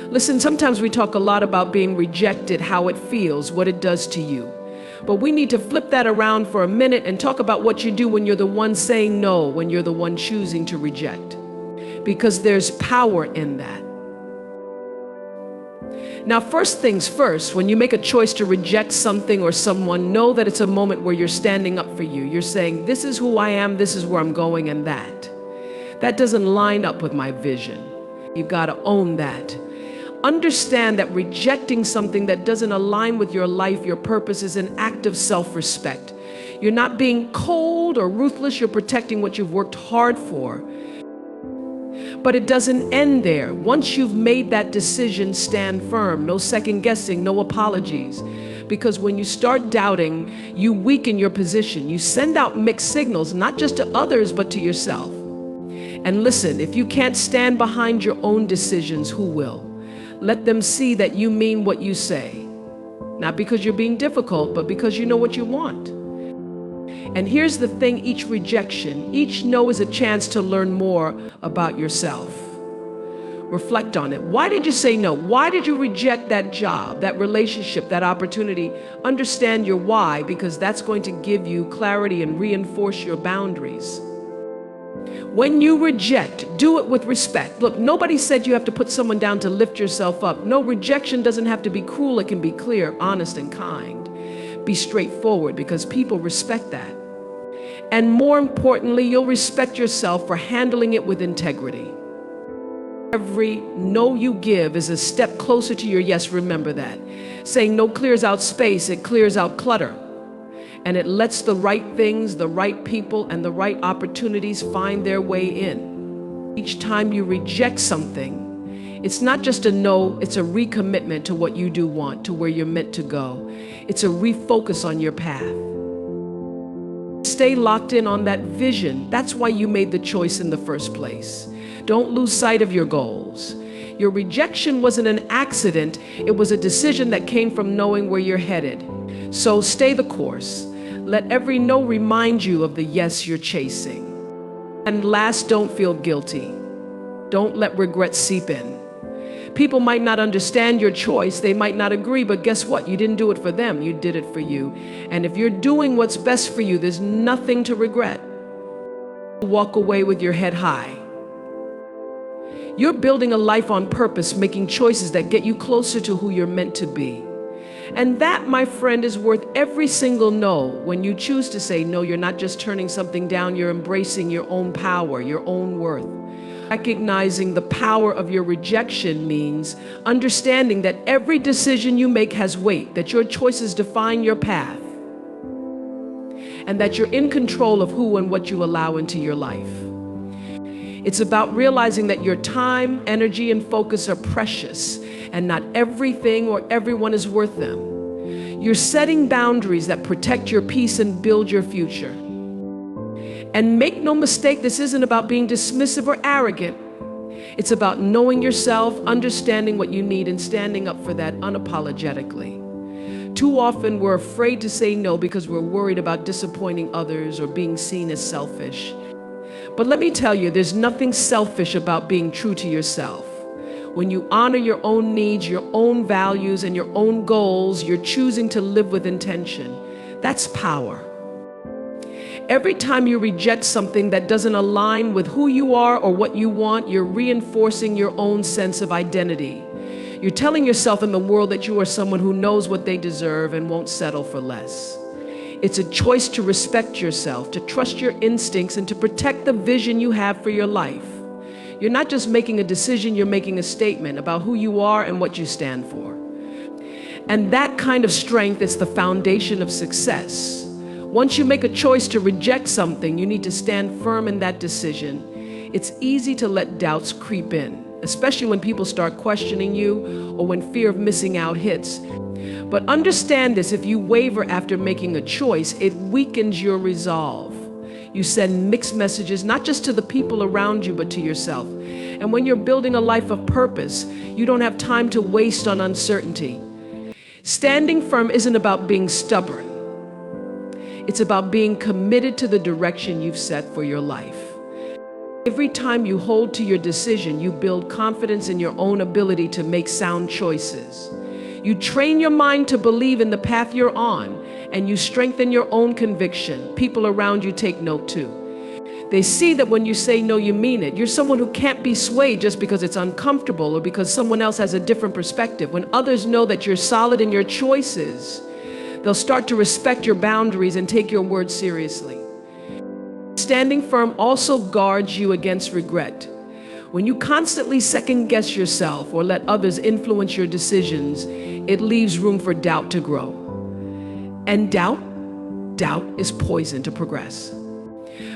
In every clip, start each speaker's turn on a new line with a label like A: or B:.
A: Listen, sometimes we talk a lot about being rejected, how it feels, what it does to you. But we need to flip that around for a minute and talk about what you do when you're the one saying no, when you're the one choosing to reject. Because there's power in that. Now, first things first, when you make a choice to reject something or someone, know that it's a moment where you're standing up for you. You're saying, this is who I am, this is where I'm going, and that doesn't line up with my vision. You've got to own that. Understand that rejecting something that doesn't align with your life, your purpose, is an act of self-respect. You're not being cold or ruthless, you're protecting what you've worked hard for. But it doesn't end there. Once you've made that decision, stand firm. No second guessing, no apologies. Because when you start doubting, you weaken your position. You send out mixed signals, not just to others, but to yourself. And listen, if you can't stand behind your own decisions, who will? Let them see that you mean what you say. Not because you're being difficult, but because you know what you want. And here's the thing, each rejection, each no is a chance to learn more about yourself. Reflect on it. Why did you say no? Why did you reject that job, that relationship, that opportunity? Understand your why, because that's going to give you clarity and reinforce your boundaries. When you reject, do it with respect. Look, nobody said you have to put someone down to lift yourself up. No, rejection doesn't have to be cruel. It can be clear, honest, and kind. Be straightforward, because people respect that. And more importantly, you'll respect yourself for handling it with integrity. Every no you give is a step closer to your yes, remember that. Saying no clears out space, it clears out clutter. And it lets the right things, the right people, and the right opportunities find their way in. Each time you reject something, it's not just a no, it's a recommitment to what you do want, to where you're meant to go. It's a refocus on your path. Stay locked in on that vision. That's why you made the choice in the first place. Don't lose sight of your goals. Your rejection wasn't an accident. It was a decision that came from knowing where you're headed. So stay the course. Let every no remind you of the yes you're chasing. And last, don't feel guilty. Don't let regret seep in. People might not understand your choice, they might not agree, but guess what? You didn't do it for them, you did it for you. And if you're doing what's best for you, there's nothing to regret. Walk away with your head high. You're building a life on purpose, making choices that get you closer to who you're meant to be. And that, my friend, is worth every single no. When you choose to say no, you're not just turning something down, you're embracing your own power, your own worth. Recognizing the power of your rejection means understanding that every decision you make has weight, that your choices define your path, and that you're in control of who and what you allow into your life. It's about realizing that your time, energy, and focus are precious, and not everything or everyone is worth them. You're setting boundaries that protect your peace and build your future. And make no mistake, this isn't about being dismissive or arrogant. It's about knowing yourself, understanding what you need, and standing up for that unapologetically. Too often we're afraid to say no because we're worried about disappointing others or being seen as selfish. But let me tell you, there's nothing selfish about being true to yourself. When you honor your own needs, your own values, and your own goals, you're choosing to live with intention. That's power. Every time you reject something that doesn't align with who you are or what you want, you're reinforcing your own sense of identity. You're telling yourself in the world that you are someone who knows what they deserve and won't settle for less. It's a choice to respect yourself, to trust your instincts, and to protect the vision you have for your life. You're not just making a decision, you're making a statement about who you are and what you stand for. And that kind of strength is the foundation of success. Once you make a choice to reject something, you need to stand firm in that decision. It's easy to let doubts creep in, especially when people start questioning you or when fear of missing out hits. But understand this, if you waver after making a choice, it weakens your resolve. You send mixed messages, not just to the people around you, but to yourself. And when you're building a life of purpose, you don't have time to waste on uncertainty. Standing firm isn't about being stubborn. It's about being committed to the direction you've set for your life. Every time you hold to your decision, you build confidence in your own ability to make sound choices. You train your mind to believe in the path you're on, and you strengthen your own conviction. People around you take note too. They see that when you say no, you mean it. You're someone who can't be swayed just because it's uncomfortable or because someone else has a different perspective. When others know that you're solid in your choices, they'll start to respect your boundaries and take your words seriously. Standing firm also guards you against regret. When you constantly second guess yourself or let others influence your decisions, it leaves room for doubt to grow. And doubt is poison to progress.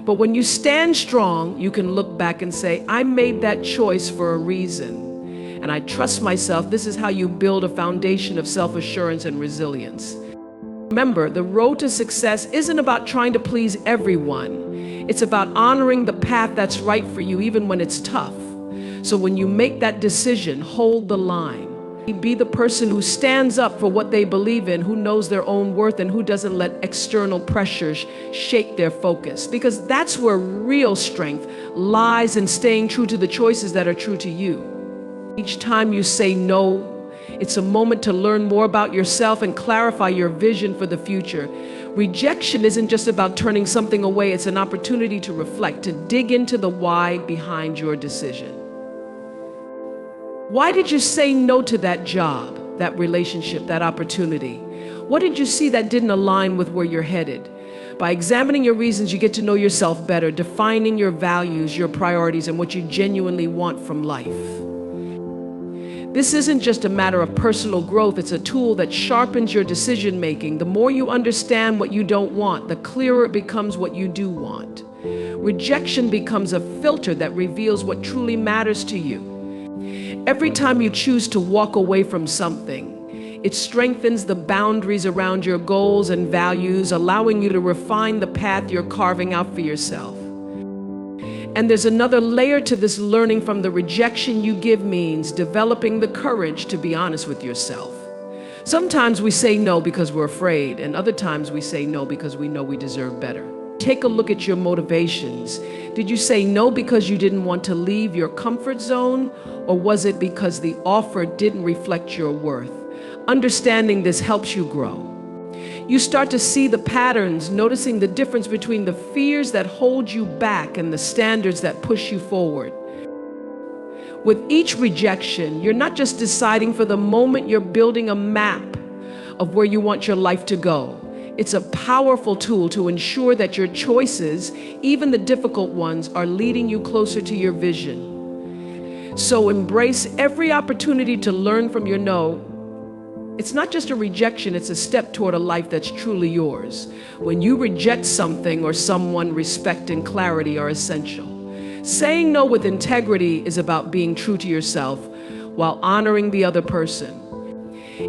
A: But when you stand strong, you can look back and say, I made that choice for a reason. And I trust myself. This is how you build a foundation of self-assurance and resilience. Remember, the road to success isn't about trying to please everyone. It's about honoring the path that's right for you, even when it's tough. So when you make that decision, hold the line. Be the person who stands up for what they believe in, who knows their own worth, and who doesn't let external pressures shake their focus. Because that's where real strength lies, in staying true to the choices that are true to you. Each time you say no, it's a moment to learn more about yourself and clarify your vision for the future. Rejection isn't just about turning something away, it's an opportunity to reflect, to dig into the why behind your decision. Why did you say no to that job, that relationship, that opportunity? What did you see that didn't align with where you're headed? By examining your reasons, you get to know yourself better, defining your values, your priorities, and what you genuinely want from life. This isn't just a matter of personal growth, it's a tool that sharpens your decision making. The more you understand what you don't want, the clearer it becomes what you do want. Rejection becomes a filter that reveals what truly matters to you. Every time you choose to walk away from something, it strengthens the boundaries around your goals and values, allowing you to refine the path you're carving out for yourself. And there's another layer to this. Learning from the rejection you give means developing the courage to be honest with yourself. Sometimes we say no because we're afraid, and other times we say no because we know we deserve better. Take a look at your motivations. Did you say no because you didn't want to leave your comfort zone, or was it because the offer didn't reflect your worth? Understanding this helps you grow. You start to see the patterns, noticing the difference between the fears that hold you back and the standards that push you forward. With each rejection, you're not just deciding for the moment, you're building a map of where you want your life to go. It's a powerful tool to ensure that your choices, even the difficult ones, are leading you closer to your vision. So embrace every opportunity to learn from your no. It's not just a rejection, it's a step toward a life that's truly yours. When you reject something or someone, respect and clarity are essential. Saying no with integrity is about being true to yourself while honoring the other person.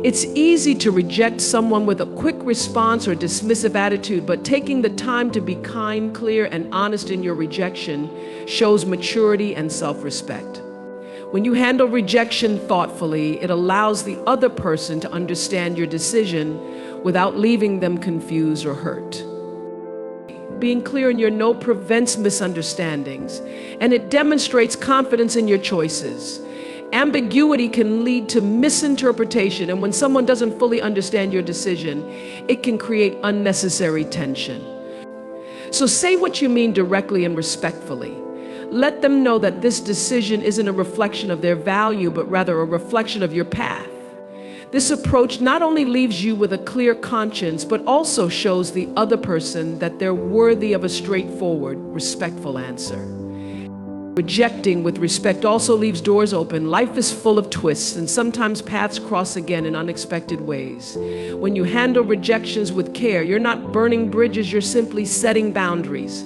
A: It's easy to reject someone with a quick response or dismissive attitude, but taking the time to be kind, clear, and honest in your rejection shows maturity and self-respect. When you handle rejection thoughtfully, it allows the other person to understand your decision without leaving them confused or hurt. Being clear in your no prevents misunderstandings, and it demonstrates confidence in your choices. Ambiguity can lead to misinterpretation, and when someone doesn't fully understand your decision, it can create unnecessary tension. So say what you mean directly and respectfully. Let them know that this decision isn't a reflection of their value, but rather a reflection of your path. This approach not only leaves you with a clear conscience, but also shows the other person that they're worthy of a straightforward, respectful answer. Rejecting with respect also leaves doors open. Life is full of twists, and sometimes paths cross again in unexpected ways. When you handle rejections with care, you're not burning bridges, you're simply setting boundaries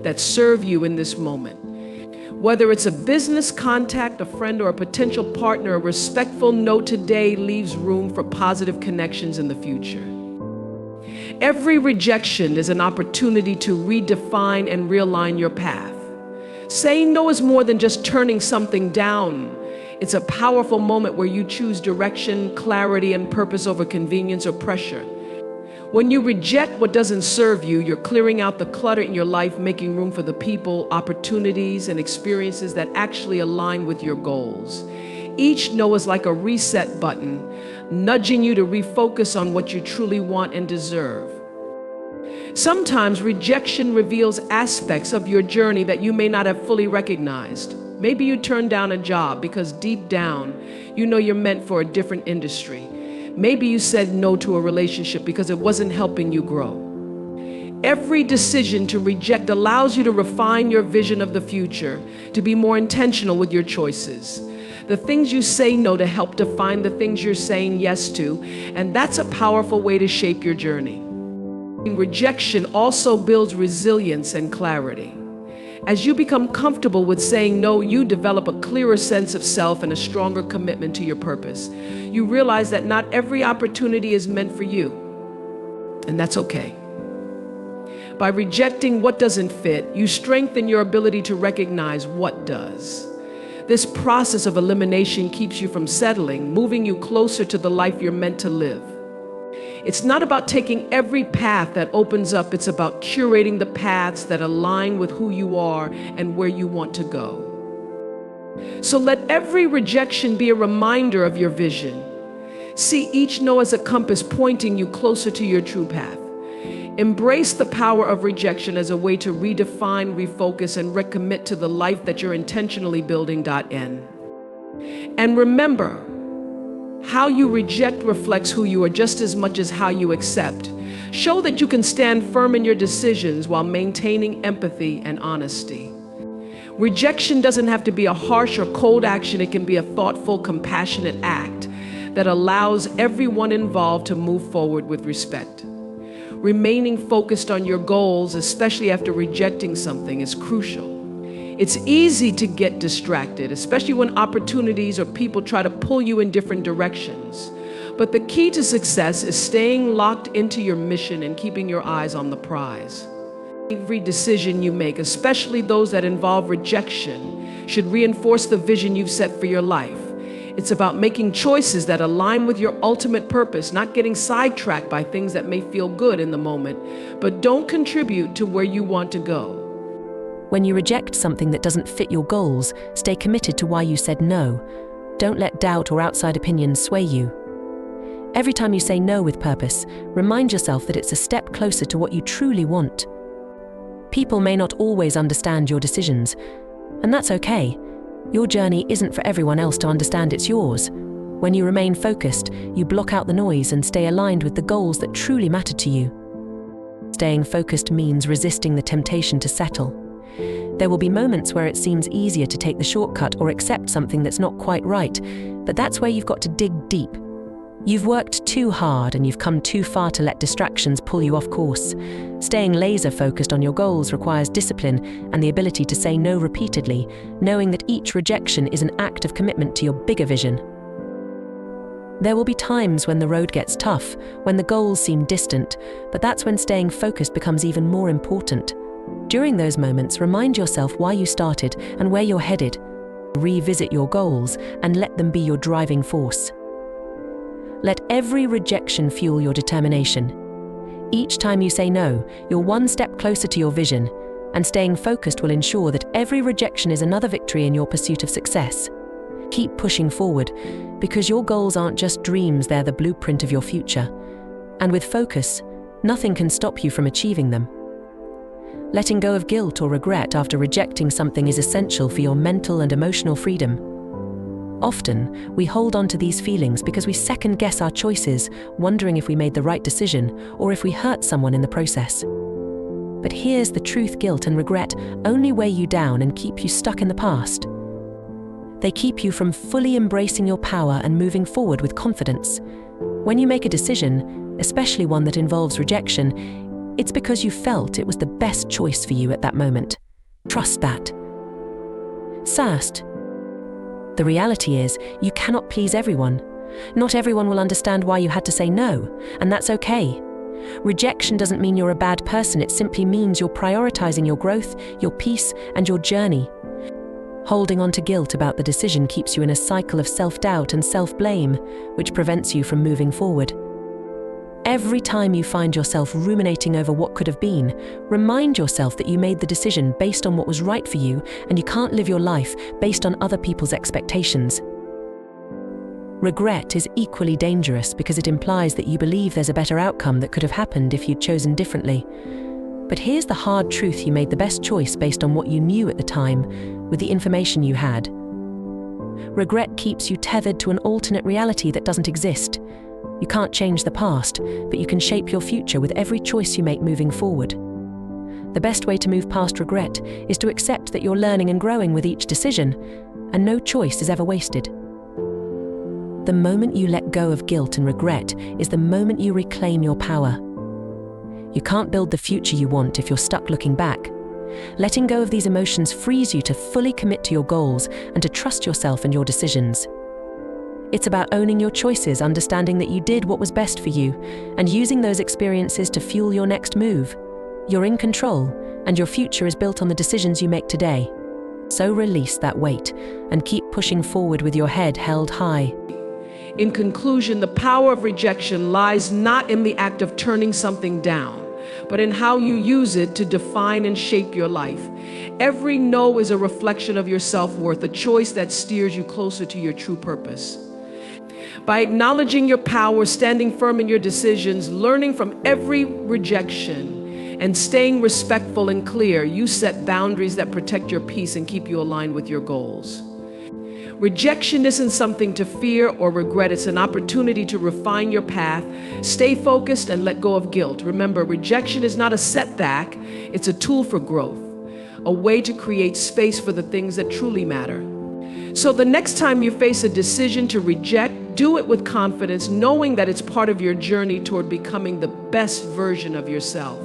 A: that serve you in this moment. Whether it's a business contact, a friend, or a potential partner, a respectful no today leaves room for positive connections in the future. Every rejection is an opportunity to redefine and realign your path. Saying no is more than just turning something down. It's a powerful moment where you choose direction, clarity, and purpose over convenience or pressure. When you reject what doesn't serve you, you're clearing out the clutter in your life, making room for the people, opportunities, and experiences that actually align with your goals. Each no is like a reset button, nudging you to refocus on what you truly want and deserve. Sometimes rejection reveals aspects of your journey that you may not have fully recognized. Maybe you turned down a job because deep down, you know you're meant for a different industry. Maybe you said no to a relationship because it wasn't helping you grow. Every decision to reject allows you to refine your vision of the future, to be more intentional with your choices. The things you say no to help define the things you're saying yes to, and that's a powerful way to shape your journey. Rejection also builds resilience and clarity. As you become comfortable with saying no, you develop a clearer sense of self and a stronger commitment to your purpose. You realize that not every opportunity is meant for you, and that's okay. By rejecting what doesn't fit, you strengthen your ability to recognize what does. This process of elimination keeps you from settling, moving you closer to the life you're meant to live. It's not about taking every path that opens up, it's about curating the paths that align with who you are and where you want to go. So let every rejection be a reminder of your vision. See each no as a compass pointing you closer to your true path. Embrace the power of rejection as a way to redefine, refocus, and recommit to the life that you're intentionally building. And remember, how you reject reflects who you are just as much as how you accept. Show that you can stand firm in your decisions while maintaining empathy and honesty. Rejection doesn't have to be a harsh or cold action. It can be a thoughtful, compassionate act that allows everyone involved to move forward with respect. Remaining focused on your goals, especially after rejecting something, is crucial. It's easy to get distracted, especially when opportunities or people try to pull you in different directions. But the key to success is staying locked into your mission and keeping your eyes on the prize. Every decision you make, especially those that involve rejection, should reinforce the vision you've set for your life. It's about making choices that align with your ultimate purpose, not getting sidetracked by things that may feel good in the moment, but don't contribute to where you want to go.
B: When you reject something that doesn't fit your goals, stay committed to why you said no. Don't let doubt or outside opinions sway you. Every time you say no with purpose, remind yourself that it's a step closer to what you truly want. People may not always understand your decisions, and that's okay. Your journey isn't for everyone else to understand, it's yours. When you remain focused, you block out the noise and stay aligned with the goals that truly matter to you. Staying focused means resisting the temptation to settle. There will be moments where it seems easier to take the shortcut or accept something that's not quite right, but that's where you've got to dig deep. You've worked too hard and you've come too far to let distractions pull you off course. Staying laser-focused on your goals requires discipline and the ability to say no repeatedly, knowing that each rejection is an act of commitment to your bigger vision. There will be times when the road gets tough, when the goals seem distant, but that's when staying focused becomes even more important. During those moments, remind yourself why you started and where you're headed. Revisit your goals and let them be your driving force. Let every rejection fuel your determination. Each time you say no, you're one step closer to your vision, and staying focused will ensure that every rejection is another victory in your pursuit of success. Keep pushing forward, because your goals aren't just dreams, they're the blueprint of your future. And with focus, nothing can stop you from achieving them. Letting go of guilt or regret after rejecting something is essential for your mental and emotional freedom. Often, we hold on to these feelings because we second-guess our choices, wondering if we made the right decision or if we hurt someone in the process. But here's the truth: guilt and regret only weigh you down and keep you stuck in the past. They keep you from fully embracing your power and moving forward with confidence. When you make a decision, especially one that involves rejection, it's because you felt it was the best choice for you at that moment. Trust that. First, the reality is, you cannot please everyone. Not everyone will understand why you had to say no, and that's okay. Rejection doesn't mean you're a bad person, it simply means you're prioritizing your growth, your peace, and your journey. Holding on to guilt about the decision keeps you in a cycle of self-doubt and self-blame, which prevents you from moving forward. Every time you find yourself ruminating over what could have been, remind yourself that you made the decision based on what was right for you, and you can't live your life based on other people's expectations. Regret is equally dangerous because it implies that you believe there's a better outcome that could have happened if you'd chosen differently. But here's the hard truth: you made the best choice based on what you knew at the time, with the information you had. Regret keeps you tethered to an alternate reality that doesn't exist. You can't change the past, but you can shape your future with every choice you make moving forward. The best way to move past regret is to accept that you're learning and growing with each decision, and no choice is ever wasted. The moment you let go of guilt and regret is the moment you reclaim your power. You can't build the future you want if you're stuck looking back. Letting go of these emotions frees you to fully commit to your goals and to trust yourself and your decisions. It's about owning your choices, understanding that you did what was best for you, and using those experiences to fuel your next move. You're in control, and your future is built on the decisions you make today. So release that weight and keep pushing forward with your head held high.
A: In conclusion, the power of rejection lies not in the act of turning something down, but in how you use it to define and shape your life. Every no is a reflection of your self-worth, a choice that steers you closer to your true purpose. By acknowledging your power, standing firm in your decisions, learning from every rejection, and staying respectful and clear, you set boundaries that protect your peace and keep you aligned with your goals. Rejection isn't something to fear or regret. It's an opportunity to refine your path, stay focused, and let go of guilt. Remember, rejection is not a setback. It's a tool for growth, a way to create space for the things that truly matter. So the next time you face a decision to reject, do it with confidence, knowing that it's part of your journey toward becoming the best version of yourself.